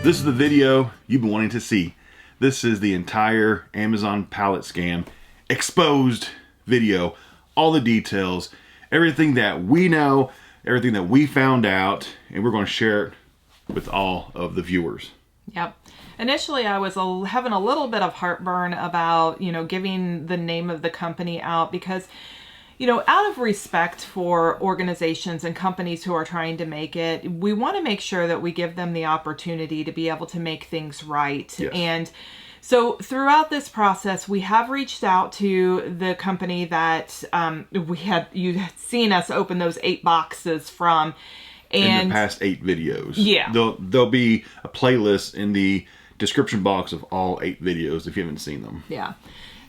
This is the video you've been wanting to see. This is the entire Amazon pallet scam exposed video. All the details, everything that we know, everything that we found out, and we're going to share it with all of the viewers. Yep. Initially, I was having a little bit of heartburn about, giving the name of the company out because, out of respect for organizations and companies who are trying to make it, we want to make sure that we give them the opportunity to be able to make things right. Yes. And so throughout this process, we have reached out to the company that you had seen us open those 8 boxes from. And in the past 8 videos. Yeah. There'll be a playlist in the description box of all 8 videos if you haven't seen them. Yeah.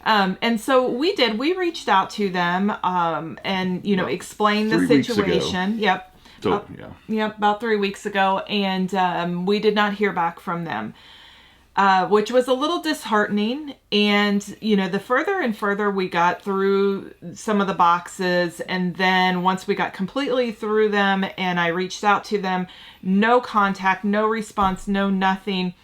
And so we reached out to them, and, explained the situation. Yep. So, yeah. Yep. About 3 weeks ago. And, we did not hear back from them, which was a little disheartening. And, the further and further we got through some of the boxes, and then once we got completely through them and I reached out to them, no contact, no response, no nothing.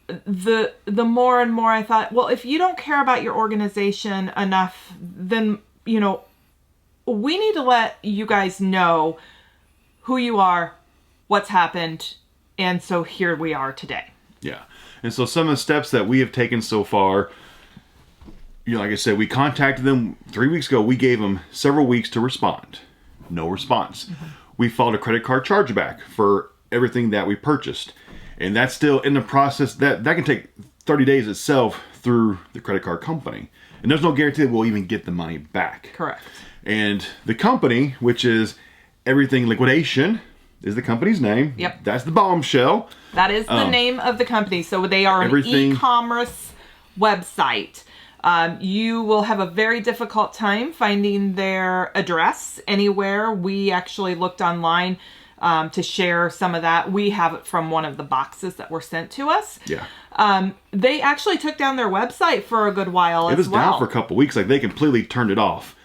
The more and more I thought, well, if you don't care about your organization enough, then, we need to let you guys know who you are, what's happened. And so here we are today. Yeah. And so some of the steps that we have taken so far, like I said, we contacted them 3 weeks ago. We gave them several weeks to respond. No response. Mm-hmm. We filed a credit card chargeback for everything that we purchased. And that's still in the process. That can take 30 days itself through the credit card company. And there's no guarantee that we'll even get the money back. Correct. And the company, which is Everything Liquidation, is the company's name. Yep. That's the bombshell. That is the name of the company. So they are an e-commerce website. You will have a very difficult time finding their address anywhere. We actually looked online to share some of that. We have it from one of the boxes that were sent to us. Yeah. They actually took down their website for a good while as well. It was down for a couple weeks. Like, they completely turned it off.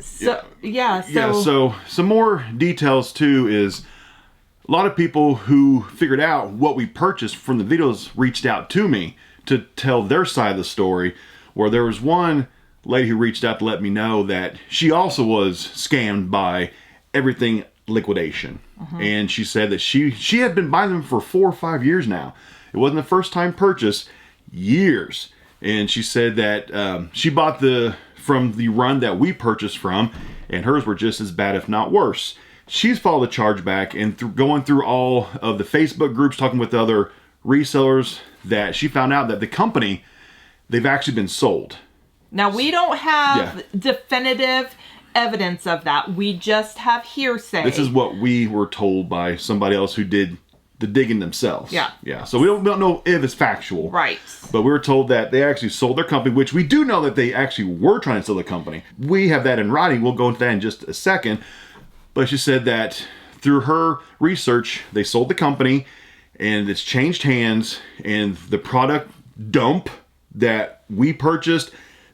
So some more details too is a lot of people who figured out what we purchased from the videos reached out to me to tell their side of the story, where there was one lady who reached out to let me know that she also was scammed by Everything Liquidation. Mm-hmm. And she said that she had been buying them for 4 or 5 years now. It wasn't the first time purchase, years. And she said that she bought from the run that we purchased from, and hers were just as bad, if not worse. She's filed a chargeback, and going through all of the Facebook groups, talking with other resellers, that she found out that the company, they've actually been sold. Now, we don't have definitive evidence of that. We just have hearsay. This is what we were told by somebody else who did the digging themselves. Yeah. So we don't know if it's factual. Right. But we were told that they actually sold their company, which we do know that they actually were trying to sell the company. We have that in writing. We'll go into that in just a second. But she said that through her research, they sold the company and it's changed hands, and the product dump that we purchased,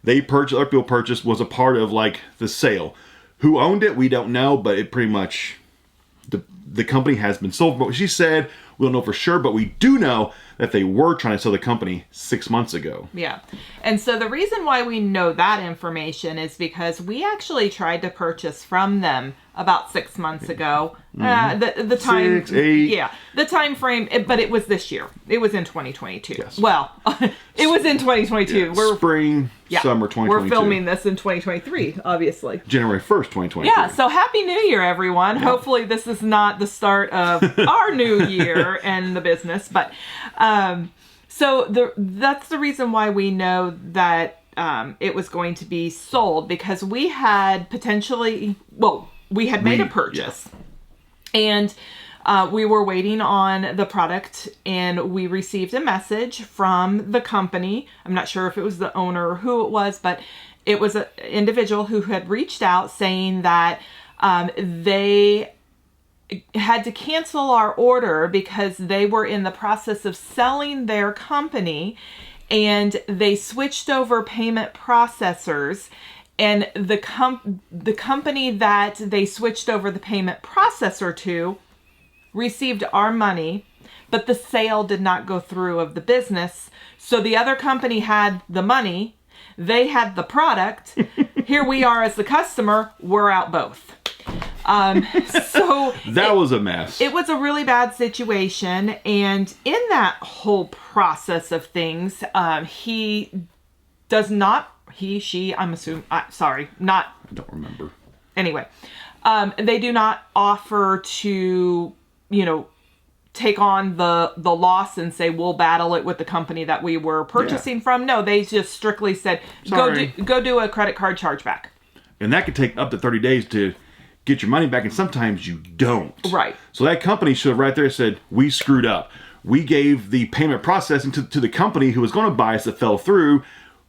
other people purchased, was a part of like the sale. Who owned it, we don't know, but it pretty much, the company has been sold. But she said, we don't know for sure, but we do know that they were trying to sell the company 6 months ago. Yeah. And so the reason why we know that information is because we actually tried to purchase from them about 6 months ago. Mm-hmm. The time, 6, 8. Yeah, the time frame, but it was this year. It was in 2022. Yes. Well, it was in 2022. Yeah, summer 2022. We're filming this in 2023, obviously. January 1st, 2023. Yeah, so Happy New Year, everyone. Yeah. Hopefully this is not the start of our new year and the business, but that's the reason why we know that it was going to be sold, because we had made a purchase, and we were waiting on the product, and we received a message from the company. I'm not sure if it was the owner or who it was, but it was an individual who had reached out saying that they had to cancel our order because they were in the process of selling their company, and they switched over payment processors. And the company that they switched over the payment processor to received our money, but the sale did not go through of the business. So the other company had the money. They had the product. Here we are as the customer. We're out both. So that was a mess. It was a really bad situation. And in that whole process of things, he, I'm assuming, sorry, not. I don't remember. Anyway, they do not offer to, take on the loss and say, we'll battle it with the company that we were purchasing from. No, they just strictly said, go do a credit card chargeback. And that could take up to 30 days to get your money back, and sometimes you don't. Right. So that company should have right there said, we screwed up. We gave the payment processing to the company who was going to buy us that fell through.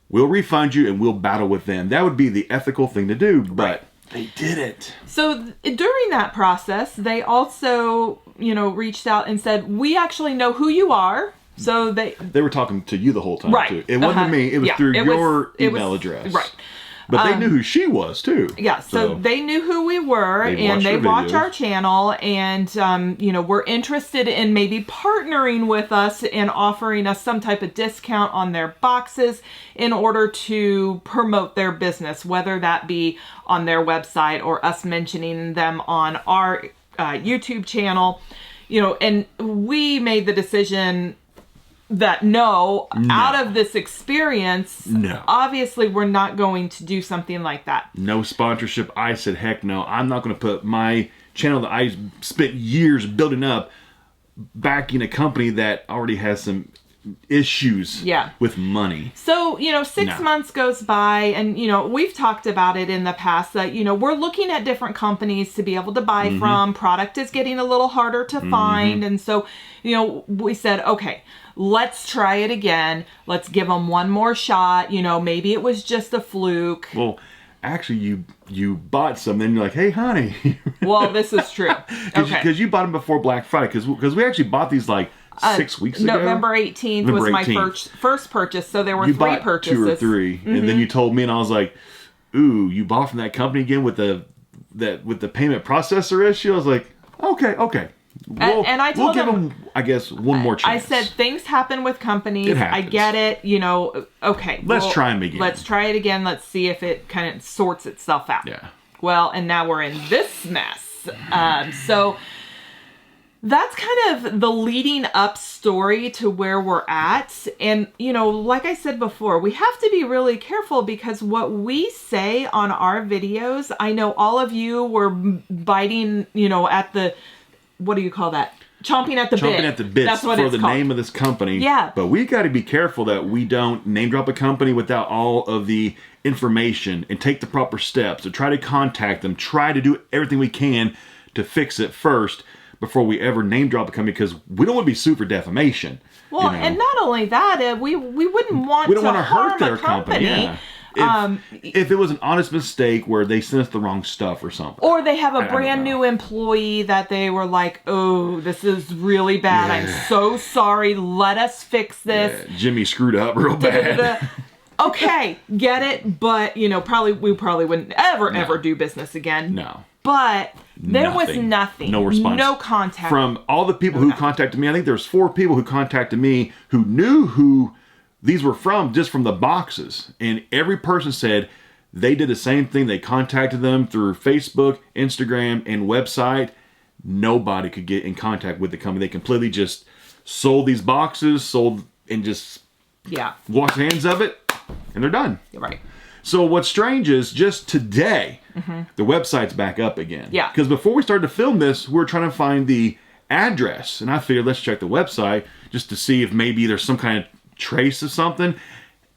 We'll refund you and we'll battle with them. That would be the ethical thing to do, but they did it. So during that process, they also, reached out and said, we actually know who you are. So they were talking to you the whole time, right. too. It wasn't me. It was through your email address. Right. But they knew who she was, too. Yeah, so they knew who we were, and they watch our channel, and, were interested in maybe partnering with us and offering us some type of discount on their boxes in order to promote their business, whether that be on their website or us mentioning them on our YouTube channel. And we made the decision that out of this experience, obviously we're not going to do something like that. No sponsorship. I said, heck no. I'm not going to put my channel that I spent years building up backing a company that already has some issues with money. So, 6 months goes by, and, we've talked about it in the past that, we're looking at different companies to be able to buy from. Product is getting a little harder to find. And so, we said, okay, let's try it again. Let's give them one more shot. Maybe it was just a fluke. Well, actually, you bought some, then you're like, hey, honey. Well, this is true. Because you bought them before Black Friday. Because we actually bought these like 6 weeks ago. November 18th was my first purchase. So there were you 3 bought purchases. 2 or 3. And then you told me, and I was like, ooh, you bought from that company again with the payment processor issue? I was like, okay. And I told we'll give them, I guess, one more chance. I said, things happen with companies. It happens. I get it. Okay. Let's try them again. Let's try it again. Let's see if it kind of sorts itself out. Yeah. Well, and now we're in this mess. So that's kind of the leading up story to where we're at. And, like I said before, we have to be really careful because what we say on our videos, I know all of you were biting, at the... What do you call that? Chomping at the bit. Chomping at the bits. That's what for it's the called. Name of this company. Yeah. But we got to be careful that we don't name drop a company without all of the information and take the proper steps to try to contact them, try to do everything we can to fix it first before we ever name drop a company, because we don't want to be sued for defamation. Well, and not only that, we wouldn't want to hurt their company. Yeah. If it was an honest mistake where they sent us the wrong stuff or something. Or they have a brand new employee that they were like, oh, this is really bad. Yeah. I'm so sorry. Let us fix this. Yeah. Jimmy screwed up real bad. Okay, get it. But, we probably wouldn't ever do business again. No. But there was nothing. No response. No contact. From all the people who contacted me, I think there's 4 people who contacted me who knew who these were from just from the boxes. And every person said they did the same thing. They contacted them through Facebook, Instagram, and website. Nobody could get in contact with the company. They completely just sold these boxes, and just washed hands of it, and they're done. Right. So what's strange is just today, the website's back up again. Yeah. Because before we started to film this, we were trying to find the address. And I figured, let's check the website just to see if maybe there's some kind of trace of something.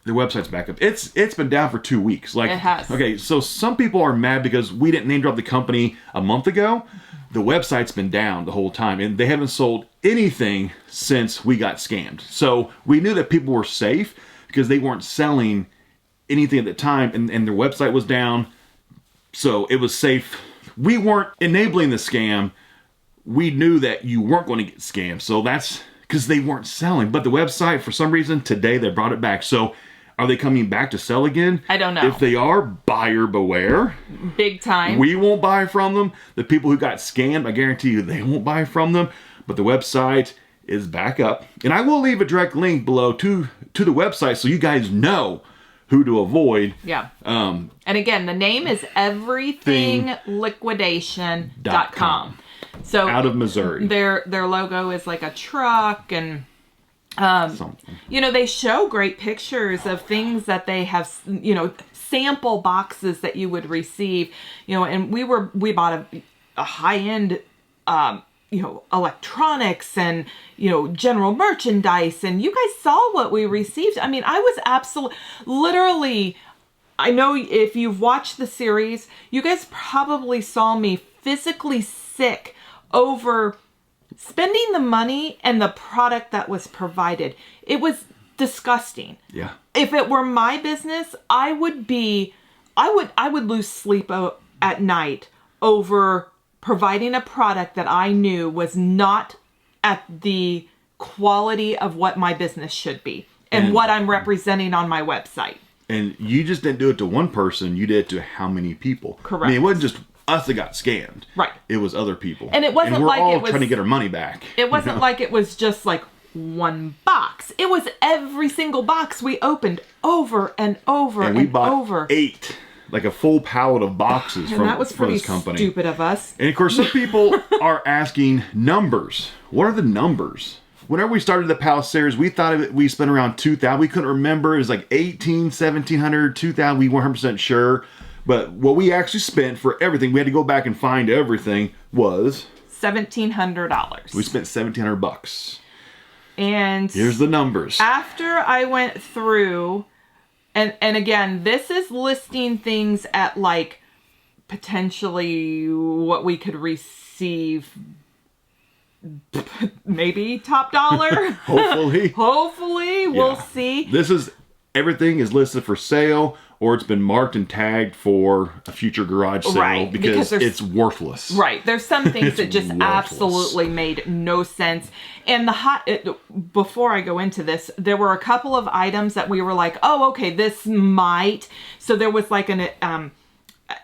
The website's back up. It's been down for 2 weeks. Like, it has. Okay, so some people are mad because we didn't name drop the company a month ago. The website's been down the whole time, and they haven't sold anything since we got scammed. So we knew that people were safe because they weren't selling anything at the time, and their website was down. So it was safe. We weren't enabling the scam. We knew that you weren't going to get scammed. So that's because they weren't selling. But the website, for some reason, today they brought it back. So are they coming back to sell again? I don't know. If they are, buyer beware. Big time. We won't buy from them. The people who got scammed, I guarantee you, they won't buy from them. But the website is back up. And I will leave a direct link below to the website so you guys know who to avoid. Yeah. And again, the name is everythingliquidation.com. So out of Missouri. Their logo is like a truck, and you know, they show great pictures of things that they have, you know, sample boxes that you would receive, you know, and we bought a high-end you know, electronics and, you know, general merchandise, and you guys saw what we received. I mean, I was literally, I know if you've watched the series, you guys probably saw me physically sick over spending the money and the product that was provided. It was disgusting. Yeah. If it were my business, I would lose sleep at night over providing a product that I knew was not at the quality of what my business should be and what I'm representing on my website. And you just didn't do it to one person, you did it to how many people? Correct. I mean, it wasn't just us that got scammed. Right. It was other people. And it wasn't we're like all it was trying to get our money back. It wasn't like it was just like one box. It was every single box we opened over and over and we bought over. 8, like a full pallet of boxes And from that was pretty this company. stupid of us. And of course, some people are asking numbers. What are the numbers? Whenever we started the Pallet series, we thought we spent around $2,000. We couldn't remember. It was like $1,800, $1,700, $2,000. We weren't 100% sure. But what we actually spent for everything, we had to go back and find everything, was $1,700. we spent $1,700. And here's the numbers. After I went through, and again, this is listing things at like potentially what we could receive, maybe top dollar. Hopefully, we'll see. This is, everything is listed for sale, or it's been marked and tagged for a future garage sale, because it's worthless. Right. There's some things that just absolutely made no sense. And before I go into this, there were a couple of items that we were like, oh, okay, this might. So there was like an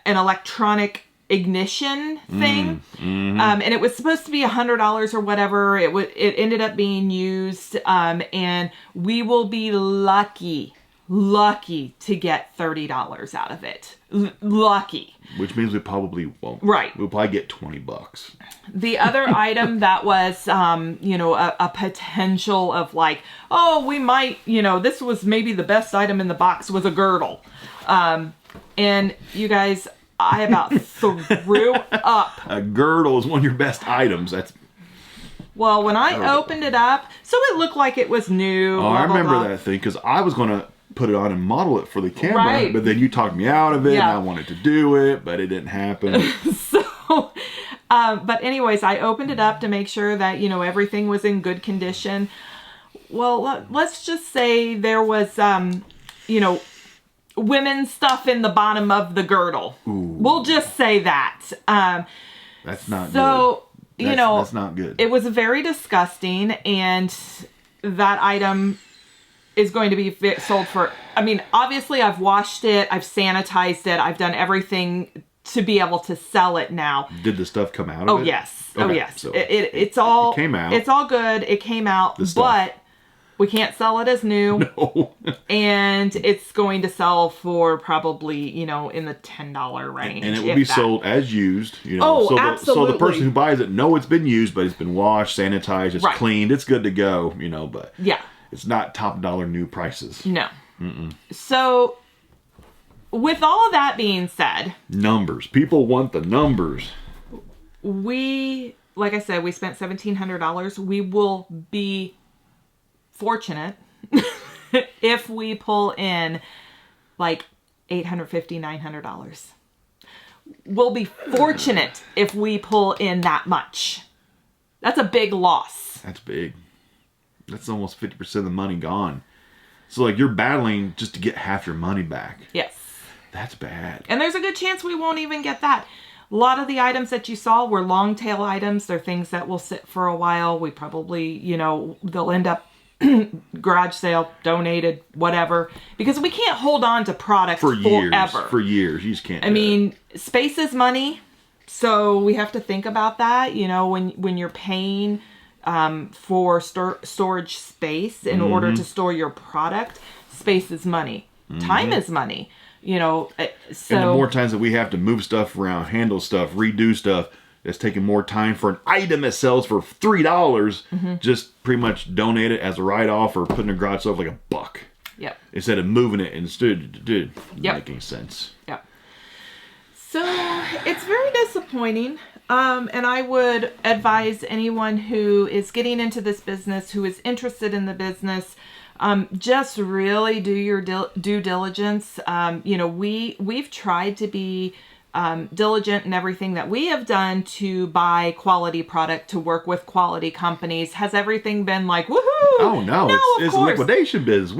electronic ignition thing. And it was supposed to be $100 or whatever. It ended up being used. And we will be lucky to get $30 out of it. Lucky. Which means we probably won't. Right. We'll probably get $20. The other item that was, you know, a potential of like, oh, we might, you know, this was maybe the best item in the box, was a girdle. And you guys, I about threw up. A girdle is one of your best items. Well, when I opened it up, so it looked like it was new. Oh, I remember that thing, because I was going to put it on and model it for the camera, right. But then you talked me out of it, and I wanted to do it, but it didn't happen. So, but anyways, I opened it up to make sure that, you know, everything was in good condition. Well, let's just say there was, you know, women's stuff in the bottom of the girdle. Ooh. We'll just say that. That's not good. So, you know, that's not good. It was very disgusting, and that item is going to be sold for, I mean, obviously I've washed it, I've sanitized it, I've done everything to be able to sell it now. Did the stuff come out of it? Oh, yes. Okay. Oh, yes. So it all came out. It's all good. It came out, but we can't sell it as new. No. And it's going to sell for probably, you know, in the $10 range. And it will be sold as used. You know, oh, absolutely. So the person who buys it know it's been used, but it's been washed, sanitized, it's cleaned, it's good to go, you know, but yeah. It's not top dollar new prices. No. So, with all of that being said, numbers. People want the numbers. Like I said, we spent $1,700. We will be fortunate if we pull in like $850, $900. We'll be fortunate if we pull in that much. That's a big loss. That's big. That's almost 50% of the money gone. So, like, you're battling just to get half your money back. Yes. That's bad. And there's a good chance we won't even get that. A lot of the items that you saw were long tail items. They're things that will sit for a while. We probably, you know, they'll end up garage sale, donated, whatever. Because we can't hold on to products forever. For years. You just can't. I mean, space is money. So we have to think about that. You know, when you're paying for storage space in order to store your product. Space is money. Time is money. You know, so... And the more times that we have to move stuff around, handle stuff, redo stuff, it's taking more time for an item that sells for $3. Just pretty much donate it as a write-off or put in a garage sale for like $1. Yep. Instead of moving it and doesn't make any sense. Yep. So it's very disappointing. And I would advise anyone who is getting into this business, who is interested in the business, just really do your due diligence. You know, we've tried to be diligent in everything that we have done to buy quality product, to work with quality companies. Has everything been like, woohoo? Oh, no. It's a liquidation business.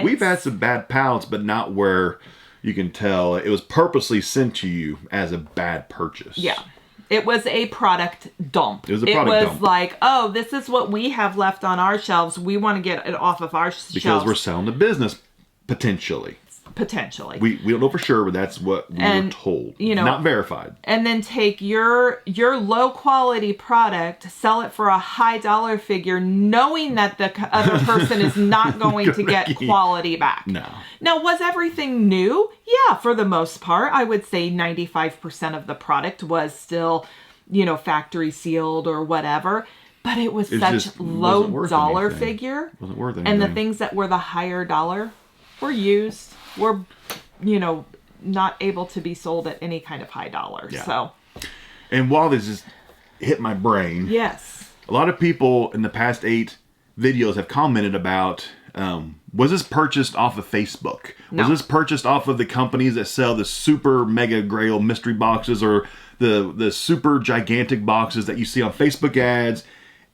We've had some bad pallets, but not where you can tell it was purposely sent to you as a bad purchase. Yeah. It was a product dump. It was a product dump. Like, oh, this is what we have left on our shelves. We want to get it off of our shelves. Because we're selling the business, potentially. Potentially. We don't know for sure, but that's what we were told. You know, not verified. And then take your low quality product, sell it for a high dollar figure, knowing that the other person is not going to get quality back. No. Now, was everything new? Yeah, for the most part. I would say 95% of the product was still, you know, factory sealed or whatever. But it was such low dollar figure. Wasn't worth anything. And the things that were the higher dollar were used. Were, you know, not able to be sold at any kind of high dollar. Yeah. So, and while this just hit my brain, yes, a lot of people in the past 8 videos have commented about, was this purchased off of Facebook? No. Was this purchased off of the companies that sell the super mega grail mystery boxes or the super gigantic boxes that you see on Facebook ads,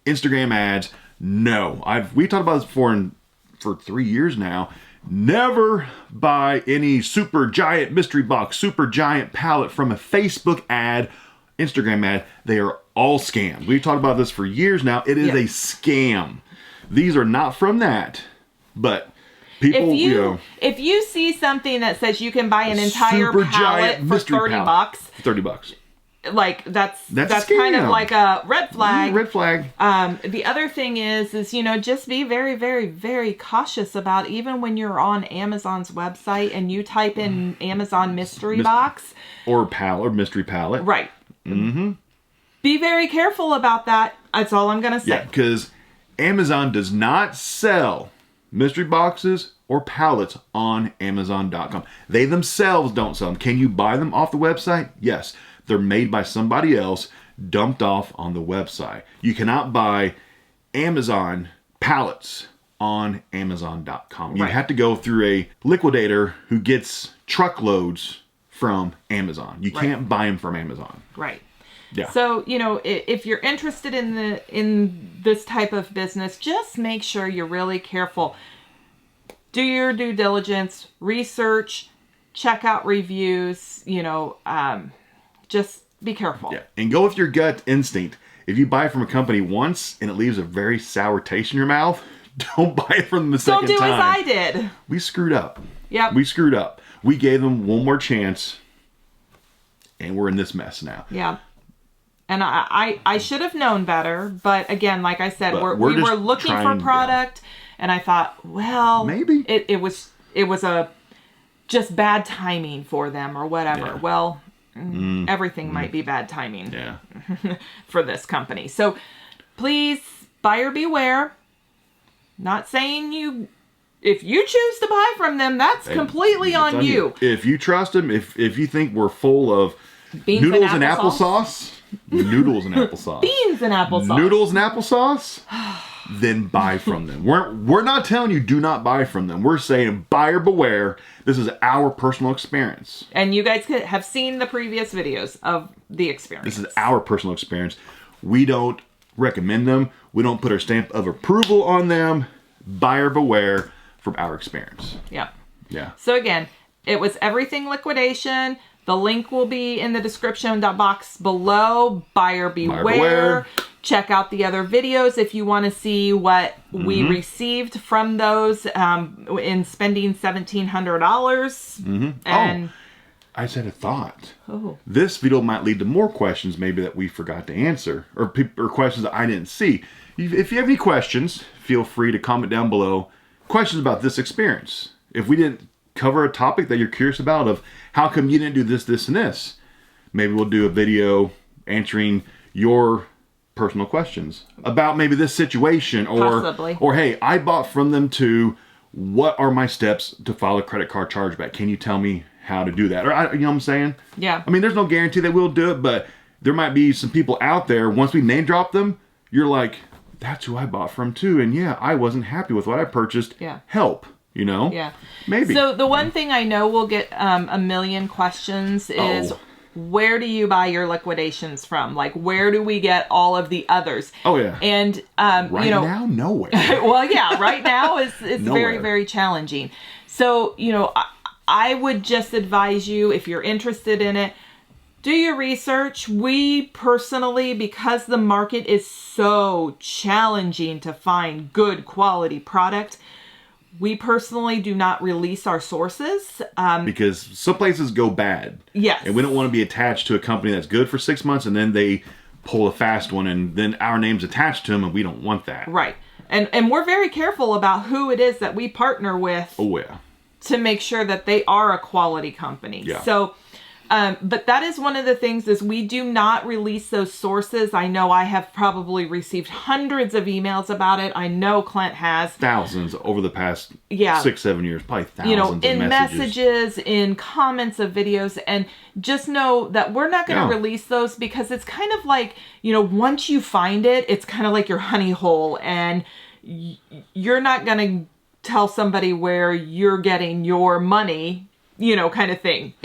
Instagram ads? No, we talked about this before for 3 years now. Never buy any super giant mystery box, super giant pallet from a Facebook ad, Instagram ad. They are all scams. We've talked about this for years now. It is a scam. These are not from that, but people, if you see something that says you can buy an entire pallet for $30, $30. Like that's kind of like a red flag. Red flag. The other thing is, you know, just be very, very, very cautious about, even when you're on Amazon's website and you type in Amazon mystery box or pallet or mystery pallet. Right. Mm-hmm. Be very careful about that. That's all I'm going to say. Yeah, because Amazon does not sell mystery boxes or pallets on Amazon.com. They themselves don't sell them. Can you buy them off the website? Yes. They're made by somebody else, dumped off on the website. You cannot buy Amazon pallets on Amazon.com. You have to go through a liquidator who gets truckloads from Amazon. You can't buy them from Amazon. Right. Yeah. So, you know, if you're interested in this type of business, just make sure you're really careful. Do your due diligence, research, check out reviews, you know, just be careful. Yeah, and go with your gut instinct. If you buy from a company once and it leaves a very sour taste in your mouth, don't buy it from them the second time. Don't do as I did. We screwed up. Yep. We screwed up. We gave them one more chance, and we're in this mess now. Yeah. And I should have known better, but again, like I said, we were looking for product, and I thought, well, maybe it was a just bad timing for them or whatever. Yeah. Well. Everything might be bad timing for this company. So please, buyer beware. Not saying if you choose to buy from them, that's completely on you. If you trust them, if you think we're full of beans noodles and applesauce, noodles and applesauce, beans and applesauce, noodles and applesauce, then buy from them. We're not telling you do not buy from them. We're saying buyer beware. This is our personal experience. And you guys have seen the previous videos of the experience. This is our personal experience. We don't recommend them. We don't put our stamp of approval on them. Buyer beware from our experience. Yeah. Yeah. So again, it was everything liquidation. The link will be in the description box below. Buyer beware. Check out the other videos if you want to see what we received from those in spending $1,700. And I just had a thought. Oh. This video might lead to more questions maybe that we forgot to answer, or questions that I didn't see. If you have any questions, feel free to comment down below. Questions about this experience. If we didn't cover a topic that you're curious about of how come you didn't do this, this, and this, maybe we'll do a video answering your personal questions about maybe this situation, or Possibly. or hey, I bought from them too. What are my steps to file a credit card chargeback? Can you tell me how to do that? Or you know what I'm saying? Yeah. I mean, there's no guarantee that we'll do it, but there might be some people out there. Once we name drop them, you're like, that's who I bought from too, and yeah, I wasn't happy with what I purchased. Yeah. Help. You know? Yeah. Maybe. So the one thing I know we'll get a million questions is, where do you buy your liquidations from? Like, where do we get all of the others? Oh, yeah. And, Right you know, now, nowhere. well, yeah, right now it's very, Nowhere. very challenging. So, you know, I would just advise you, if you're interested in it, do your research. We personally, because the market is so challenging to find good quality product, we personally do not release our sources. Because some places go bad. Yes. And we don't want to be attached to a company that's good for 6 months and then they pull a fast one and then our name's attached to them, and we don't want that. Right. And we're very careful about who it is that we partner with. Oh, yeah. To make sure that they are a quality company. Yeah. So, but that is one of the things, is we do not release those sources. I know I have probably received hundreds of emails about it. I know Clint has. Thousands over the past Yeah. 6-7 years. Probably thousands You know, of in messages. in comments of videos, and just know that we're not going to Yeah. release those, because it's kind of like, you know, once you find it, it's kind of like your honey hole, and you're not going to tell somebody where you're getting your money, you know, kind of thing.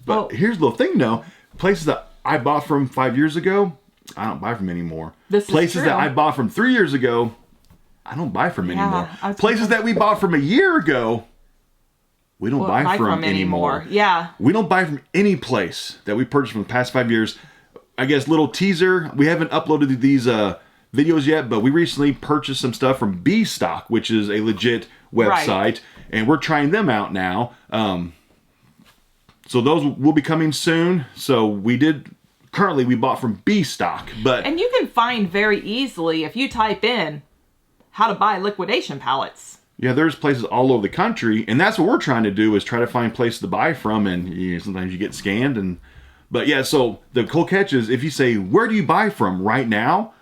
But here's the thing, though. Places that I bought from 5 years ago, I don't buy from anymore. This is Places true. that I bought from 3 years ago, I don't buy from anymore. I was Places that we bought from a year ago, we don't buy from anymore. Yeah. We don't buy from any place that we purchased from the past 5 years. I guess little teaser, we haven't uploaded these videos yet, but we recently purchased some stuff from B Stock, which is a legit website, Right. and we're trying them out now. So those will be coming soon. So we bought from B Stock, but And you can find very easily, if you type in how to buy liquidation pallets. yeah, there's places all over the country, and that's what we're trying to do, is try to find places to buy from, and sometimes you get scanned, but yeah, so the cool catch is, if you say, where do you buy from right now?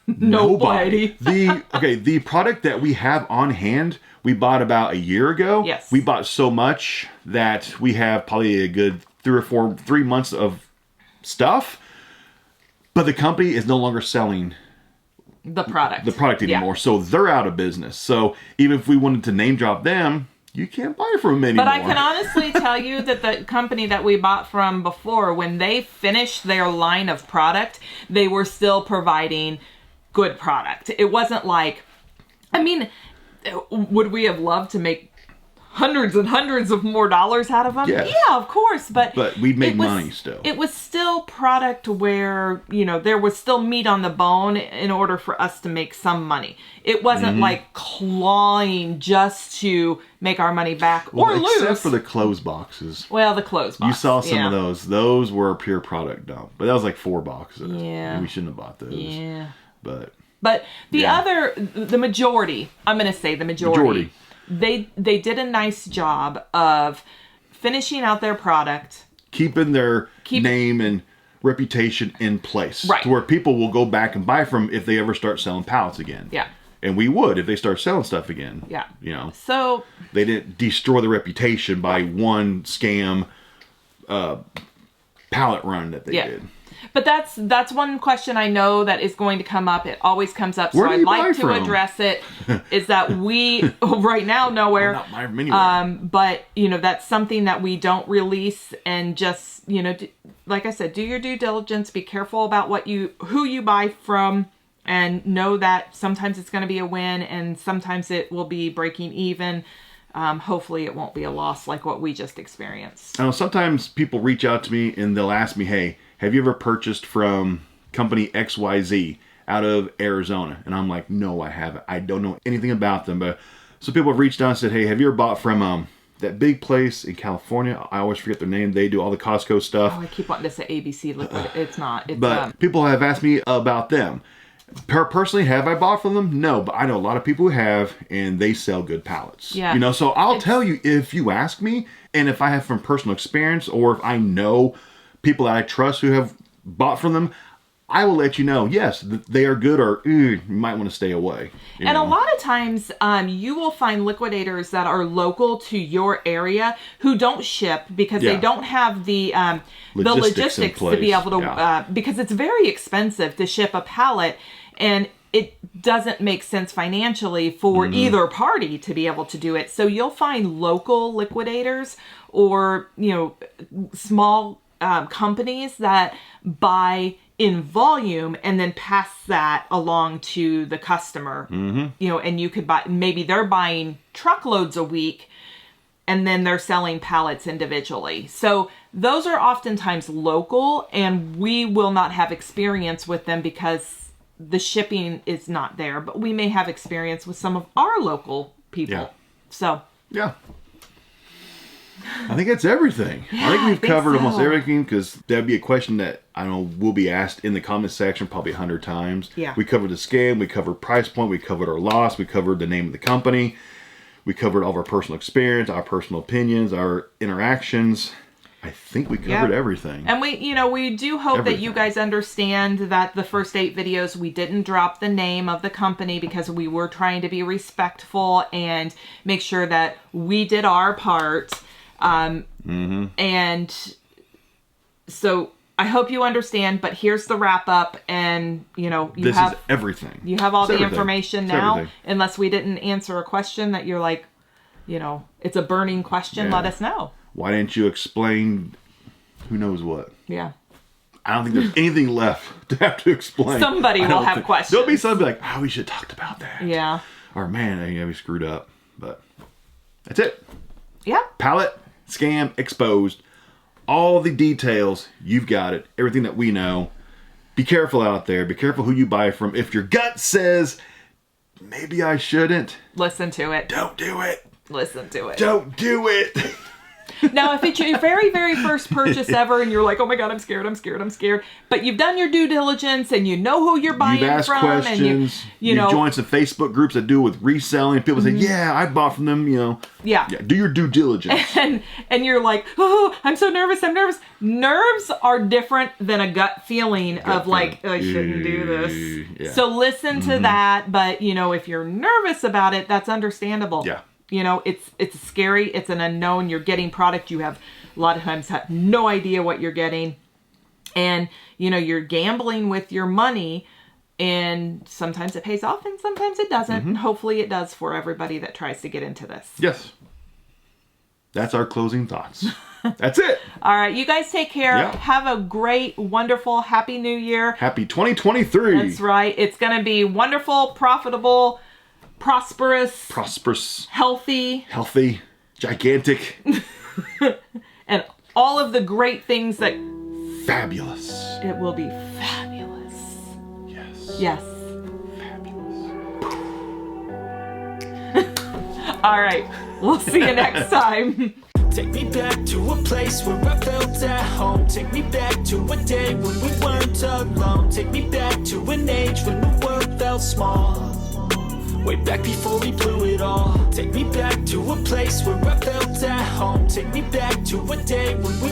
Nobody. The product that we have on hand, we bought about a year ago. Yes. We bought so much that we have probably a good 3 months of stuff, but the company is no longer selling The product. anymore. So they're out of business. So even if we wanted to name drop them, you can't buy from them anymore. But I can honestly tell you that the company that we bought from before, when they finished their line of product, they were still providing good product. It wasn't like, I mean, would we have loved to make hundreds and hundreds of more dollars out of them? Yes. Yeah, of course. But we'd make it was- money still. It was still product where, you know, there was still meat on the bone in order for us to make some money. It wasn't like clawing just to make our money back or lose. Except for the clothes boxes. Well, the clothes box. You saw some yeah. of those. Those were a pure product dump. But that was like 4 boxes. Yeah. We shouldn't have bought those. Yeah. But But the Yeah. the majority, I'm going to say the majority, they did a nice job of finishing out their product. keeping their name and reputation in place. Right. To where people will go back and buy from if they ever start selling pallets again. Yeah. And we would if they start selling stuff again. Yeah. You know, So, they didn't destroy the reputation by one scam pallet run that they yeah. did. But that's one question I know that is going to come up. It always comes up. So Where do I'd you like buy to from? address it, is that we, right now, We're nowhere. not buying from anywhere. But, you know, that's something that we don't release, and just, you know, like I said, do your due diligence, be careful about who you buy from, and know that sometimes it's going to be a win and sometimes it will be breaking even. Hopefully it won't be a loss like what we just experienced. I know sometimes people reach out to me and they'll ask me, hey, have you ever purchased from company XYZ out of Arizona? And I'm like, no, I haven't. I don't know anything about them. But so people have reached out and said, hey, have you ever bought from that big place in California. I always forget their name. They do all the Costco stuff. Oh, I keep wanting to say ABC Liquid. It's not. It's But people have asked me about them. Personally, have I bought from them? No, but I know a lot of people who have, and they sell good pallets. Yeah. You know, so I'll tell you if you ask me, and if I have from personal experience, or if I know people that I trust who have bought from them, I will let you know, yes, they are good, or you might want to stay away. And a lot of times you will find liquidators that are local to your area who don't ship because they don't have the logistics to be able to, because it's very expensive to ship a pallet, and it doesn't make sense financially for either party to be able to do it. So you'll find local liquidators or, you know, small companies that buy in volume and then pass that along to the customer. You know, and you could buy, maybe they're buying truckloads a week and then they're selling pallets individually. So those are oftentimes local, and we will not have experience with them because the shipping is not there, but we may have experience with some of our local people. Yeah. So yeah. I think that's everything. I think we've covered almost everything, because that'd be a question that I know will be asked in the comment section probably 100 times. Yeah. We covered the scam, we covered price point, we covered our loss, we covered the name of the company, we covered all of our personal experience, our personal opinions, our interactions. I think we covered everything. And we do hope that you guys understand that the first 8 videos, we didn't drop the name of the company because we were trying to be respectful and make sure that we did our part. And so I hope you understand, but here's the wrap up, and this is everything. You have all the information now, unless we didn't answer a question that you're like, it's a burning question. Let us know. Why didn't you explain who knows what? Yeah. I don't think there's anything left to have to explain. Somebody will have questions. There'll be somebody like, we should have talked about that. Yeah. Or man, we screwed up. But that's it. Yeah. Pallet scam exposed. All the details, you've got it. Everything that we know. Be careful out there. Be careful who you buy from. If your gut says, maybe I shouldn't, listen to it. Don't do it. Listen to it. Don't do it. Now, if it's your very, very first purchase ever and you're like, oh my God, I'm scared, but you've done your due diligence and you know who you're buying You've asked from. Questions. And you've joined some Facebook groups that do with reselling. People say, yeah, I bought from them, Yeah. Do your due diligence. And you're like, oh, I'm so nervous. Nerves are different than a gut feeling of like, I shouldn't do this. Yeah. So listen to that. But, if you're nervous about it, that's understandable. Yeah. It's scary. It's an unknown. You're getting product. You have a lot of times have no idea what you're getting. And, you're gambling with your money, and sometimes it pays off and sometimes it doesn't. And hopefully it does for everybody that tries to get into this. Yes. That's our closing thoughts. That's it. All right. You guys take care. Yeah. Have a great, wonderful, happy new year. Happy 2023. That's right. It's going to be wonderful, profitable, prosperous, healthy, gigantic, and all of the great things that... Fabulous. It will be fabulous. Yes. Fabulous. All right. We'll see you next time. Take me back to a place where I felt at home. Take me back to a day when we weren't alone. Take me back to an age when the world felt small. Way back before we blew it all. Take me back to a place where I felt at home. Take me back to a day when we